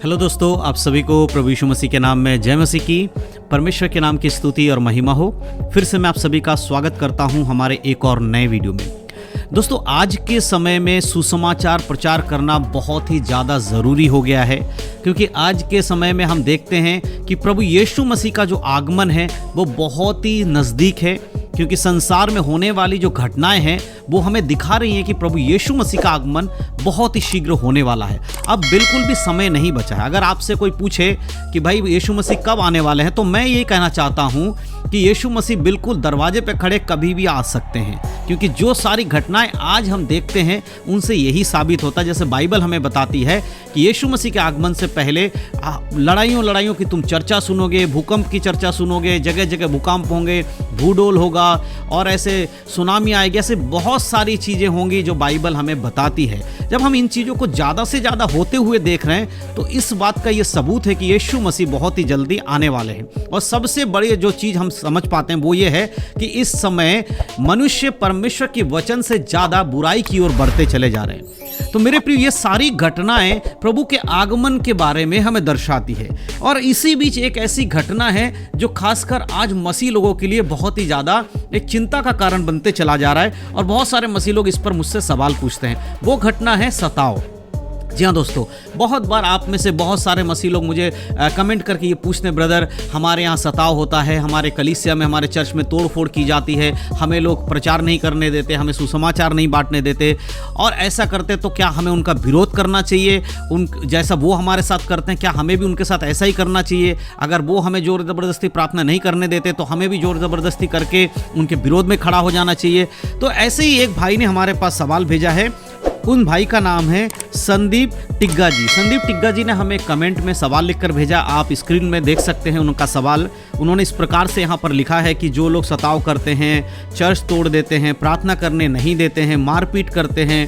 Hello दोस्तों, आप सभी को प्रभु यीशु मसीह के नाम में जय मसीह की। परमेश्वर के नाम की स्तुति और महिमा हो। फिर से मैं आप सभी का स्वागत करता हूं हमारे एक और नए वीडियो में। दोस्तों, आज के समय में सुसमाचार प्रचार करना बहुत ही ज़्यादा ज़रूरी हो गया है, क्योंकि आज के समय में हम देखते हैं कि प्रभु यीशु मसीह का जो आगमन है वो बहुत ही नज़दीक है। क्योंकि संसार में होने वाली जो घटनाएं हैं वो हमें दिखा रही हैं कि प्रभु यीशु मसीह का आगमन बहुत ही शीघ्र होने वाला है। अब बिल्कुल भी समय नहीं बचा है। अगर आपसे कोई पूछे कि भाई यीशु मसीह कब आने वाले हैं, तो मैं ये कहना चाहता हूँ कि यीशु मसीह बिल्कुल दरवाजे पे खड़े कभी भी आ सकते हैं। क्योंकि जो सारी घटनाएं आज हम देखते हैं उनसे यही साबित होता है। जैसे बाइबल हमें बताती है कि यीशु मसीह के आगमन से पहले लड़ाइयों की तुम चर्चा सुनोगे, भूकंप की चर्चा सुनोगे, जगह जगह भूकंप होंगे, भूडोल होगा और ऐसे सुनामी आएगी। ऐसे बहुत सारी चीज़ें होंगी जो बाइबल हमें बताती है। जब हम इन चीज़ों को ज़्यादा से ज़्यादा होते हुए देख रहे हैं तो इस बात का ये सबूत है कि यीशु मसीह बहुत ही जल्दी आने वाले हैं। और सबसे बड़ी जो चीज़ हम समझ पाते हैं वो ये है कि इस समय मनुष्य परमेश्वर के वचन से ज़्यादा बुराई की ओर बढ़ते चले जा रहे हैं। तो मेरे प्रिय, ये सारी घटनाएं प्रभु के आगमन के बारे में हमें दर्शाती है। और इसी बीच एक ऐसी घटना है जो खासकर आज मसीह लोगों के लिए बहुत ही ज़्यादा एक चिंता का कारण बनते चला जा रहा है। और बहुत सारे मसीह लोग इस पर मुझसे सवाल पूछते हैं। वो घटना है सताव। जी हाँ दोस्तों, बहुत बार आप में से बहुत सारे मसीह लोग मुझे कमेंट करके ये पूछते हैं, ब्रदर हमारे यहाँ सताव होता है, हमारे कलीसिया में, हमारे चर्च में तोड़ फोड़ की जाती है, हमें लोग प्रचार नहीं करने देते, हमें सुसमाचार नहीं बांटने देते, और ऐसा करते तो क्या हमें उनका विरोध करना चाहिए? उन जैसा वो हमारे साथ करते हैं क्या हमें भी उनके साथ ऐसा ही करना चाहिए? अगर वो हमें ज़ोर ज़बरदस्ती प्रार्थना नहीं करने देते तो हमें भी ज़ोर ज़बरदस्ती करके उनके विरोध में खड़ा हो जाना चाहिए? तो ऐसे ही एक भाई ने हमारे पास सवाल भेजा है। उन भाई का नाम है संदीप टिग्गा जी। संदीप टिग्गा जी ने हमें कमेंट में सवाल लिखकर भेजा। आप स्क्रीन में देख सकते हैं उनका सवाल। उन्होंने इस प्रकार से यहाँ पर लिखा है कि जो लोग सताव करते हैं, चर्च तोड़ देते हैं, प्रार्थना करने नहीं देते हैं, मारपीट करते हैं,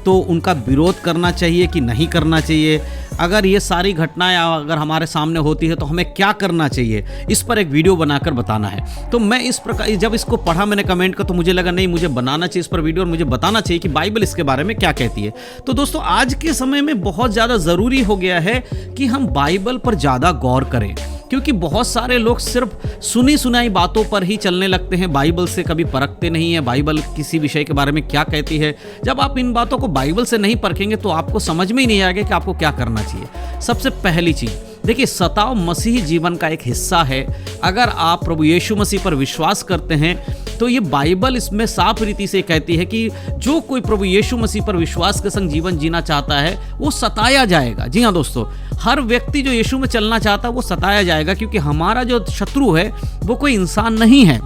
तो उनका विरोध करना चाहिए कि नहीं करना चाहिए? अगर ये सारी घटनाएं अगर हमारे सामने होती है तो हमें क्या करना चाहिए? इस पर एक वीडियो बनाकर बताना है। तो मैं इस प्रकार जब इसको पढ़ा मैंने कमेंट का, तो मुझे लगा नहीं, मुझे बनाना चाहिए इस पर वीडियो और मुझे बताना चाहिए कि बाइबल इसके बारे में क्या कहती है। तो दोस्तों, आज के समय में बहुत ज़्यादा ज़रूरी हो गया है कि हम बाइबल पर ज़्यादा गौर करें। क्योंकि बहुत सारे लोग सिर्फ सुनी सुनाई बातों पर ही चलने लगते हैं, बाइबल से कभी परखते नहीं है बाइबल किसी विषय के बारे में क्या कहती है। जब आप इन बातों को बाइबल से नहीं परखेंगे तो आपको समझ में ही नहीं आएगा कि आपको क्या करना चाहिए। सबसे पहली चीज़ देखिए, सताव मसीही जीवन का एक हिस्सा है। अगर आप प्रभु यीशु मसीह पर विश्वास करते हैं तो ये बाइबल इसमें साफ रीति से कहती है कि जो कोई प्रभु यीशु मसीह पर विश्वास के संग जीवन जीना चाहता है वो सताया जाएगा। जी हाँ दोस्तों, हर व्यक्ति जो यीशु में चलना चाहता है वो सताया जाएगा। क्योंकि हमारा जो शत्रु है वो कोई इंसान नहीं है।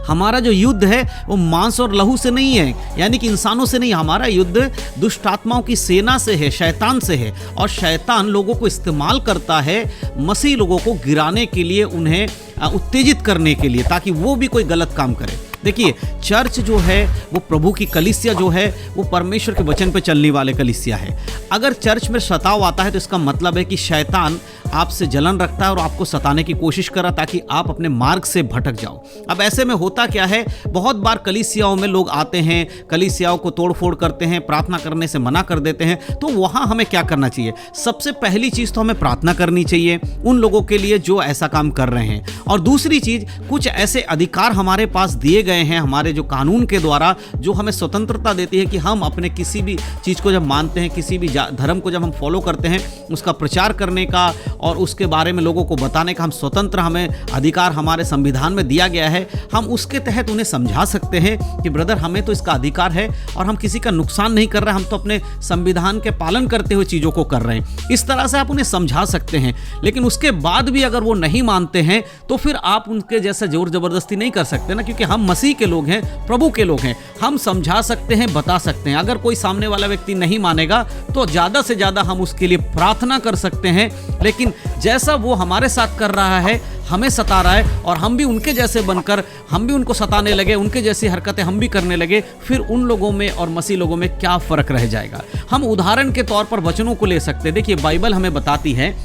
हमारा जो युद्ध है वो मांस और लहू से नहीं है, यानी कि इंसानों से नहीं। हमारा युद्ध दुष्ट आत्माओं की सेना से है, शैतान से है। और शैतान लोगों को इस्तेमाल करता है मसीह लोगों को गिराने के लिए, उन्हें उत्तेजित करने के लिए, ताकि वो भी कोई गलत काम करे। देखिए, चर्च जो है वो प्रभु की कलीसिया जो है वो परमेश्वर के वचन पे चलने वाले कलीसिया है। अगर चर्च में सताव आता है तो इसका मतलब है कि शैतान आपसे जलन रखता है और आपको सताने की कोशिश कर रहा, ताकि आप अपने मार्ग से भटक जाओ। अब ऐसे में होता क्या है, बहुत बार कलीसियाओं में लोग आते हैं, कलीसियाओं को तोड़फोड़ करते हैं, प्रार्थना करने से मना कर देते हैं। तो वहाँ हमें क्या करना चाहिए? सबसे पहली चीज़ तो हमें प्रार्थना करनी चाहिए उन लोगों के लिए जो ऐसा काम कर रहे हैं। और दूसरी चीज़, कुछ ऐसे अधिकार हमारे पास दिए गए हैं हमारे जो कानून के द्वारा, जो हमें स्वतंत्रता देती है कि हम अपने किसी भी चीज़ को जब मानते हैं, किसी भी धर्म को जब हम फॉलो करते हैं, उसका प्रचार करने का और उसके बारे में लोगों को बताने का हम स्वतंत्र, हमें अधिकार हमारे संविधान में दिया गया है। हम उसके तहत उन्हें समझा सकते हैं कि ब्रदर हमें तो इसका अधिकार है और हम किसी का नुकसान नहीं कर रहे, हम तो अपने संविधान के पालन करते हुए चीज़ों को कर रहे हैं। इस तरह से आप उन्हें समझा सकते हैं। लेकिन उसके बाद भी अगर वो नहीं मानते हैं तो फिर आप उनके जैसा जोर जबरदस्ती नहीं कर सकते ना, क्योंकि हम मसीह के लोग हैं, प्रभु के लोग हैं। हम समझा सकते हैं, बता सकते हैं। अगर कोई सामने वाला व्यक्ति नहीं मानेगा तो ज़्यादा से ज़्यादा हम उसके लिए प्रार्थना कर सकते हैं। लेकिन जैसा वो हमारे साथ कर रहा है, हमें सता रहा है और हम भी उनके जैसे बनकर हम भी उनको सताने लगे, उनके जैसी हरकतें हम भी करने लगे, फिर उन लोगों में और मसीह लोगों में क्या फ़र्क रह जाएगा? हम उदाहरण के तौर पर वचनों को ले सकते हैं। देखिए, बाइबल हमें बताती है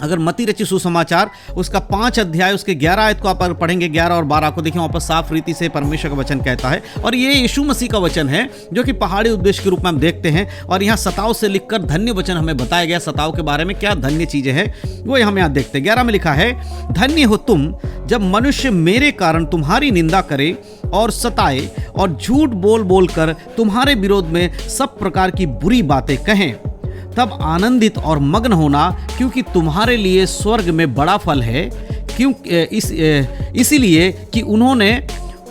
अगर मती रची सुसमाचार उसका 5 अध्याय उसके 11 आयत को आप पढ़ेंगे, 11 और 12 को देखिए, वहाँ पर साफ रीति से परमेश्वर का वचन कहता है। और ये यीशु मसीह का वचन है जो कि पहाड़ी उद्देश्य के रूप में हम देखते हैं। और यहाँ सताव से लिखकर धन्य वचन हमें बताया गया, सताव के बारे में क्या धन्य चीजें हैं वो हम यहाँ देखते हैं। 11 में लिखा है, धन्य हो तुम जब मनुष्य मेरे कारण तुम्हारी निंदा करे और सताए और झूठ बोल बोल कर तुम्हारे विरोध में सब प्रकार की बुरी बातें कहें, तब आनंदित और मग्न होना, क्योंकि तुम्हारे लिए स्वर्ग में बड़ा फल है। इसीलिए कि उन्होंने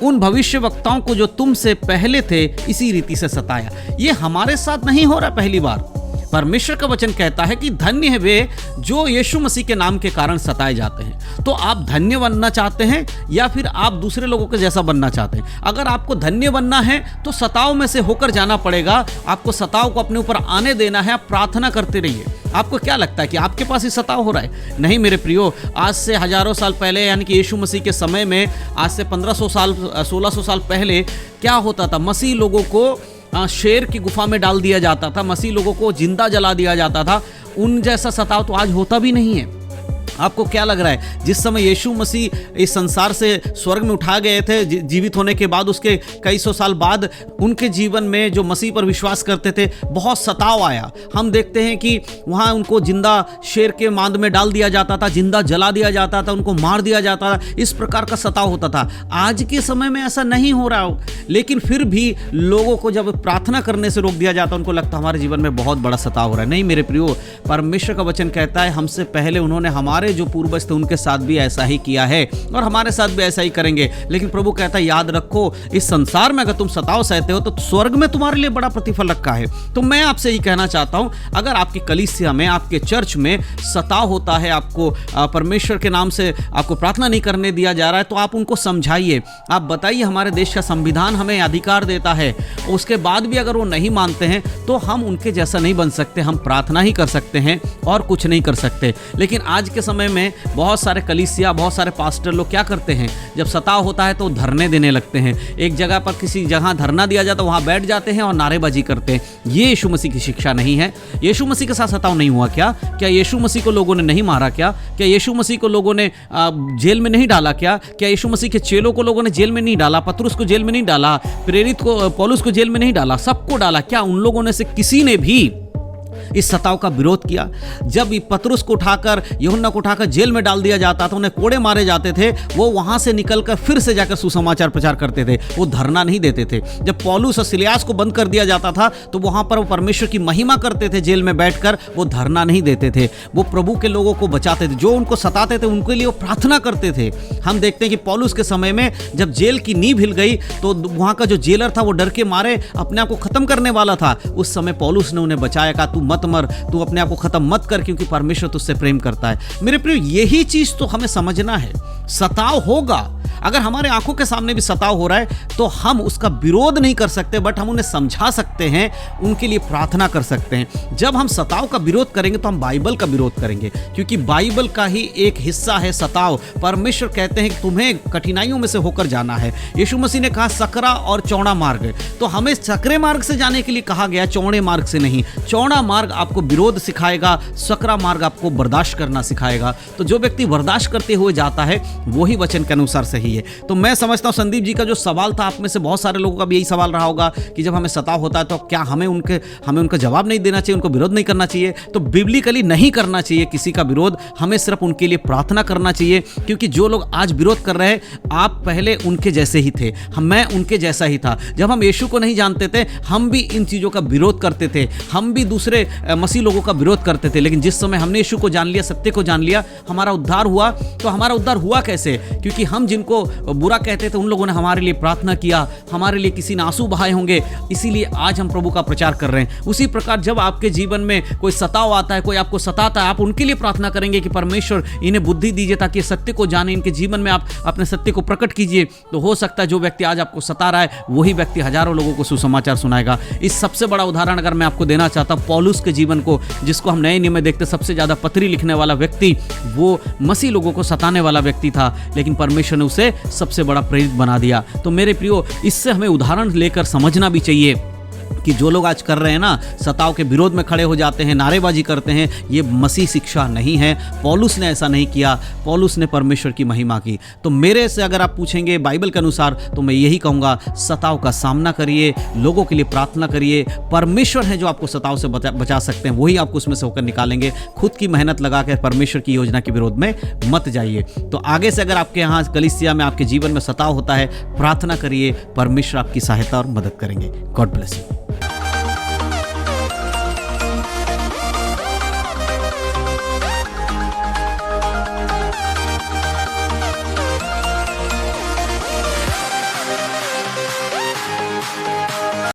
उन भविष्यवक्ताओं को जो तुमसे पहले थे इसी रीति से सताया। ये हमारे साथ नहीं हो रहा पहली बार। परमेश्वर का वचन कहता है कि धन्य है वे जो यीशु मसीह के नाम के कारण सताए जाते हैं। तो आप धन्य बनना चाहते हैं या फिर आप दूसरे लोगों के जैसा बनना चाहते हैं? अगर आपको धन्य बनना है तो सताव में से होकर जाना पड़ेगा। आपको सताव को अपने ऊपर आने देना है। आप प्रार्थना करते रहिए। आपको क्या लगता है कि आपके पास ही सताव हो रहा है? नहीं मेरे प्रियो, आज से हजारों साल पहले यानी कि यीशु मसीह के समय में, आज से 1500 साल 1600 साल पहले क्या होता था? मसीह लोगों को शेर की गुफा में डाल दिया जाता था, मसीह लोगों को जिंदा जला दिया जाता था। उन जैसा सताव तो आज होता भी नहीं है। आपको क्या लग रहा है, जिस समय यीशु मसीह इस संसार से स्वर्ग में उठा गए थे, जीवित होने के बाद उसके कई सौ साल बाद उनके जीवन में जो मसीह पर विश्वास करते थे बहुत सताव आया। हम देखते हैं कि वहाँ उनको जिंदा शेर के मांद में डाल दिया जाता था, जिंदा जला दिया जाता था, उनको मार दिया जाता था। इस प्रकार का सताव होता था। आज के समय में ऐसा नहीं हो रहा हो, लेकिन फिर भी लोगों को जब प्रार्थना करने से रोक दिया जाता, उनको लगता हमारे जीवन में बहुत बड़ा सताव हो रहा है। नहीं मेरे प्रियो, परमेश्वर का वचन कहता है हमसे पहले उन्होंने हमारे जो पूर्वज थे उनके साथ भी ऐसा ही किया है और हमारे साथ भी ऐसा ही करेंगे। लेकिन प्रभु कहता है याद रखो, इस संसार में अगर तुम सताव सहते हो तो स्वर्ग में तुम्हारे लिए बड़ा प्रतिफल रखा है। तो मैं आपसे ये कहना चाहता हूं, अगर आपकी कलीसिया में, आपके चर्च में सताव होता है, आपको परमेश्वर के नाम से आपको प्रार्थना नहीं करने दिया जा रहा है, तो आप उनको समझाइए। आप बताइए हमारे देश का संविधान हमें अधिकार देता है। उसके बाद भी अगर वो नहीं मानते हैं तो हम उनके जैसा नहीं बन सकते। हम प्रार्थना ही कर सकते हैं और कुछ नहीं कर सकते। लेकिन आज के समय में बहुत सारे कलीसिया, बहुत सारे पास्टर लोग क्या करते हैं, जब सताव होता है तो धरने देने लगते हैं। एक जगह पर किसी जगह धरना दिया जाता है, वहां बैठ जाते हैं और नारेबाजी करते हैं। ये यीशु मसीह की शिक्षा नहीं है। यीशु मसीह के साथ सताव नहीं हुआ क्या? क्या यीशु मसीह को लोगों ने नहीं मारा क्या? क्या यीशु मसीह को लोगों ने जेल में नहीं डाला क्या? क्या यीशु मसीह के चेलों को लोगों ने जेल में नहीं डाला? पतरुस को जेल में नहीं डाला? प्रेरित को, पौलुस को जेल में नहीं डाला? सबको डाला। क्या उन लोगों ने से किसी ने भी इस सताव का विरोध किया? जब पतरुस को उठाकर, यूहन्ना को उठाकर जेल में डाल दिया जाता था, उन्हें कोड़े मारे जाते थे, वो वहां से निकलकर फिर से जाकर सुसमाचार प्रचार करते थे। वो धरना नहीं देते थे। जब पौलुस और सिलास को बंद कर दिया जाता था तो वहां पर वो परमेश्वर की महिमा करते थे जेल में बैठकर। वो धरना नहीं देते थे। वो प्रभु के लोगों को बचाते थे। जो उनको सताते थे उनके लिए वो प्रार्थना करते थे। हम देखते हैं कि पौलुस के समय में जब जेल की नींव हिल गई तो वहां का जो जेलर था वो डर के मारे अपने आप को खत्म करने वाला था। उस समय पौलुस ने उन्हें बचाया, कहा तू मत मर, तू अपने आप को खत्म मत कर, क्योंकि परमेश्वर तुझसे प्रेम करता है। मेरे प्रिय, यही चीज तो हमें समझना है। सताव होगा, अगर हमारे आंखों के सामने भी सताव हो रहा है तो हम उसका विरोध नहीं कर सकते, बट हम उन्हें समझा सकते हैं, उनके लिए प्रार्थना कर सकते हैं। जब हम सताव का विरोध करेंगे तो हम बाइबल का विरोध करेंगे, क्योंकि बाइबल का ही एक हिस्सा है सताव। परमेश्वर कहते हैं कि तुम्हें कठिनाइयों में से होकर जाना है। यीशु मसीह ने कहा सकरा और चौड़ा मार्ग, तो हमें सकरे मार्ग से जाने के लिए कहा गया, चौड़े मार्ग से नहीं। चौड़ा मार्ग आपको विरोध सिखाएगा, सकरा मार्ग आपको बर्दाश्त करना सिखाएगा। तो जो व्यक्ति बर्दाश्त करते हुए जाता है वही वचन के अनुसार सही है। तो मैं समझता हूं संदीप जी का जो सवाल था, आप में से बहुत सारे लोगों का भी यही सवाल रहा होगा कि जब हमें सताव होता है तो क्या हमें उनका जवाब नहीं देना चाहिए, उनको विरोध नहीं करना चाहिए? तो बिब्लिकली नहीं करना चाहिए किसी का विरोध। हमें सिर्फ उनके लिए प्रार्थना करना चाहिए, क्योंकि जो लोग आज विरोध कर रहे हैं, आप पहले उनके जैसे ही थे, मैं उनके जैसा ही था। जब हम यीशु को नहीं जानते थे हम भी इन चीज़ों का विरोध करते थे, हम भी दूसरे मसीह लोगों का विरोध करते थे। लेकिन जिस समय हमने यीशु को जान लिया, सत्य को जान लिया, हमारा उद्धार हुआ। तो हमारा उद्धार हुआ कैसे? क्योंकि हम जिनको बुरा कहते थे उन लोगों ने हमारे लिए प्रार्थना किया, हमारे लिए किसी ने आंसू बहाए होंगे, इसीलिए आज हम प्रभु का प्रचार कर रहे हैं। उसी प्रकार जब आपके जीवन में कोई सताव आता है, कोई आपको सताता है, आप उनके लिए प्रार्थना करेंगे कि परमेश्वर इन्हें बुद्धि दीजिए ताकि सत्य को जाने, इनके जीवन में आप अपने सत्य को प्रकट कीजिए। तो हो सकता है जो व्यक्ति आज आपको सता रहा है वही व्यक्ति हजारों लोगों को सुसमाचार सुनाएगा। इस सबसे बड़ा उदाहरण अगर मैं आपको देना चाहता हूं पौलुस के जीवन को, जिसको हम नए नियम में देखते सबसे ज्यादा पत्री लिखने वाला व्यक्ति, वो मसीह लोगों को सताने वाला व्यक्ति था, लेकिन परमेश्वर ने उसे सबसे बड़ा प्रेरित बना दिया। तो मेरे प्रियो, इससे हमें उदाहरण लेकर समझना भी चाहिए कि जो लोग आज कर रहे हैं ना, सताव के विरोध में खड़े हो जाते हैं, नारेबाजी करते हैं, ये मसीह शिक्षा नहीं है। पौलुस ने ऐसा नहीं किया, पौलुस ने परमेश्वर की महिमा की। तो मेरे से अगर आप पूछेंगे बाइबल के अनुसार, तो मैं यही कहूँगा, सताव का सामना करिए, लोगों के लिए प्रार्थना करिए। परमेश्वर है जो आपको सताव से बचा सकते हैं, वही आपको उसमें से होकर निकालेंगे। खुद की मेहनत लगा कर परमेश्वर की योजना के विरोध में मत जाइए। तो आगे से अगर आपके यहाँ कलीसिया में, आपके जीवन में सताव होता है, प्रार्थना करिए, परमेश्वर आपकी सहायता और मदद करेंगे। God bless you.